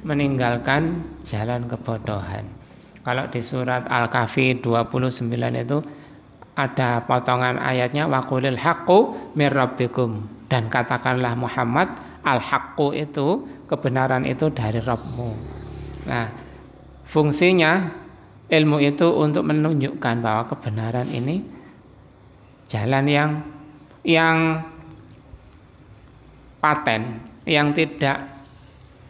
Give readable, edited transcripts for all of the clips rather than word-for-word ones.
meninggalkan jalan kebodohan. Kalau di surat Al-Kahfi 29 itu ada potongan ayatnya waqulil haqqu mir rabbikum, dan katakanlah Muhammad al-haqqu itu kebenaran itu dari Rabbmu. Nah, fungsinya ilmu itu untuk menunjukkan bahwa kebenaran ini jalan yang paten, yang tidak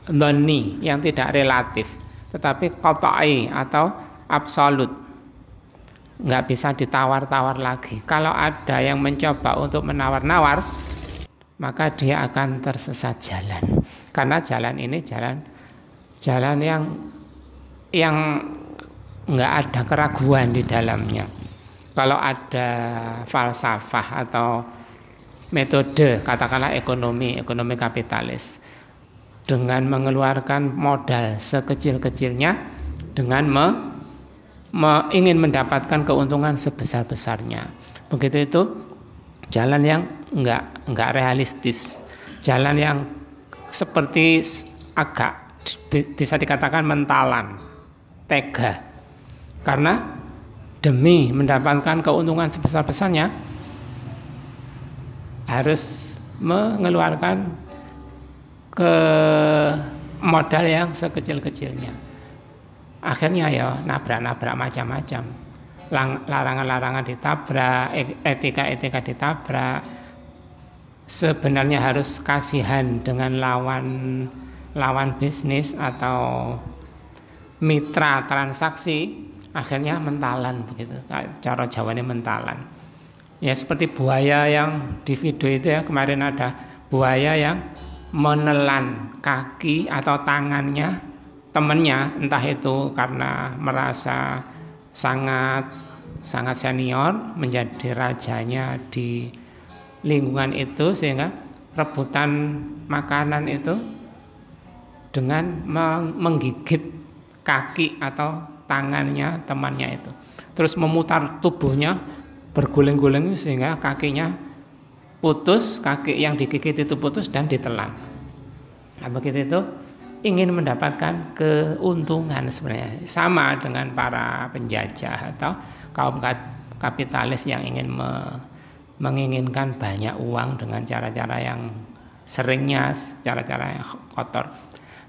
dhonni, yang tidak relatif, tetapi qat'i atau absolut. Nggak bisa ditawar-tawar lagi. Kalau ada yang mencoba untuk menawar-nawar, maka dia akan tersesat jalan. Karena jalan ini jalan yang nggak ada keraguan di dalamnya. Kalau ada falsafah atau metode, katakanlah ekonomi kapitalis, dengan mengeluarkan modal sekecil-kecilnya, dengan ingin mendapatkan keuntungan sebesar-besarnya. Begitu itu jalan yang enggak realistis, jalan yang seperti agak bisa dikatakan mentalan, tega. Karena demi mendapatkan keuntungan sebesar-besarnya harus mengeluarkan ke modal yang sekecil-kecilnya. Akhirnya ya nabrak-nabrak macam-macam, larangan-larangan ditabrak, etika-etika ditabrak. Sebenarnya harus kasihan dengan lawan bisnis atau mitra transaksi, akhirnya mentalan begitu. Cara Jawanya mentalan. Ya seperti buaya yang di video itu ya, kemarin ada buaya yang menelan kaki atau tangannya temannya, entah itu karena merasa sangat senior, menjadi rajanya di lingkungan itu, sehingga rebutan makanan itu dengan menggigit kaki atau tangannya temannya itu, terus memutar tubuhnya berguling-guling sehingga kakinya putus, kaki yang digigit itu putus dan ditelan. Nah, begitu itu ingin mendapatkan keuntungan, sebenarnya sama dengan para penjajah atau kaum kapitalis yang ingin menginginkan banyak uang dengan cara-cara yang seringnya cara-cara yang kotor.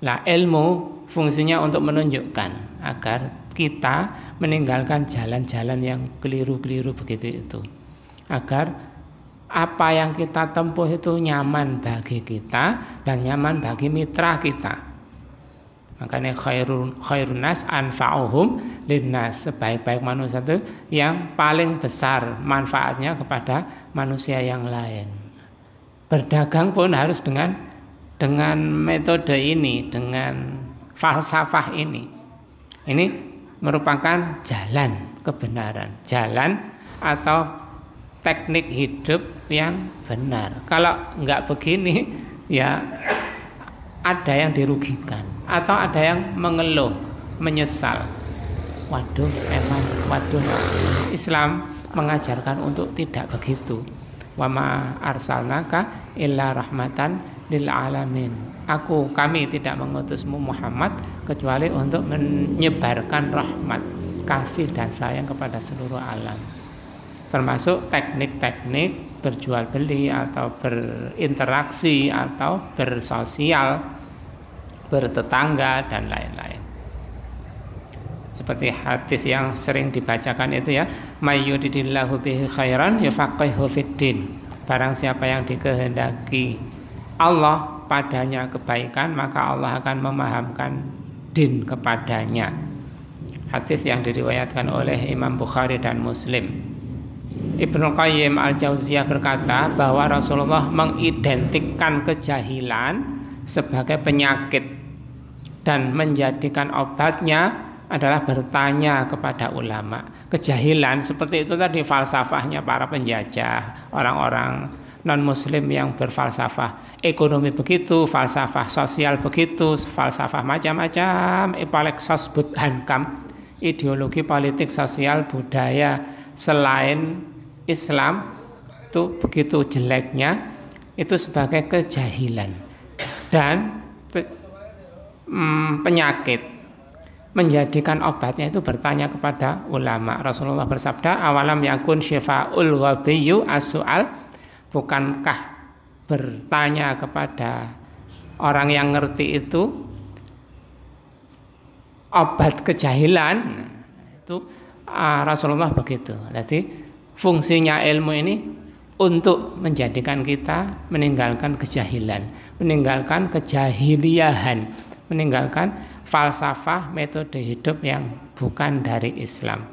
Nah, ilmu fungsinya untuk menunjukkan agar kita meninggalkan jalan-jalan yang keliru-keliru begitu itu, agar apa yang kita tempuh itu nyaman bagi kita dan nyaman bagi mitra kita. Makanya khairun nas anfa'uhum linnas, sebaik-baik manusia itu yang paling besar manfaatnya kepada manusia yang lain. Berdagang pun harus dengan metode ini, dengan falsafah ini. Ini merupakan jalan kebenaran, jalan atau teknik hidup yang benar. Kalau enggak begini, ya ada yang dirugikan atau ada yang mengeluh, menyesal. Waduh, Islam mengajarkan untuk tidak begitu. Wa ma arsalnaka illa rahmatan lil alamin. Kami tidak mengutusmu Muhammad kecuali untuk menyebarkan rahmat, kasih dan sayang kepada seluruh alam. Termasuk teknik-teknik berjual beli atau berinteraksi atau bersosial, bertetangga dan lain-lain. Seperti hadis yang sering dibacakan itu ya, may yuridillahu bihi khairan yufaqihu fiddin. Barang siapa yang dikehendaki Allah padanya kebaikan, maka Allah akan memahamkan din kepadanya. Hadis yang diriwayatkan oleh Imam Bukhari dan Muslim. Ibnu Qayyim al-Jauziyah berkata bahwa Rasulullah mengidentikan kejahilan sebagai penyakit dan menjadikan obatnya adalah bertanya kepada ulama. Kejahilan seperti itu tadi falsafahnya para penjajah, orang-orang non-muslim yang berfalsafah ekonomi begitu, falsafah sosial begitu, falsafah macam-macam, Epalexos Budhankam, ideologi politik sosial budaya selain Islam itu begitu jeleknya, itu sebagai kejahilan. Dan penyakit, menjadikan obatnya itu bertanya kepada ulama. Rasulullah bersabda, awalam yakun syifa'ul ghabiyyu as-su'al, bukankah bertanya kepada orang yang ngerti itu obat kejahilan? Itu Rasulullah begitu. Jadi fungsinya ilmu ini untuk menjadikan kita meninggalkan kejahilan, meninggalkan kejahiliahan, meninggalkan falsafah metode hidup yang bukan dari Islam.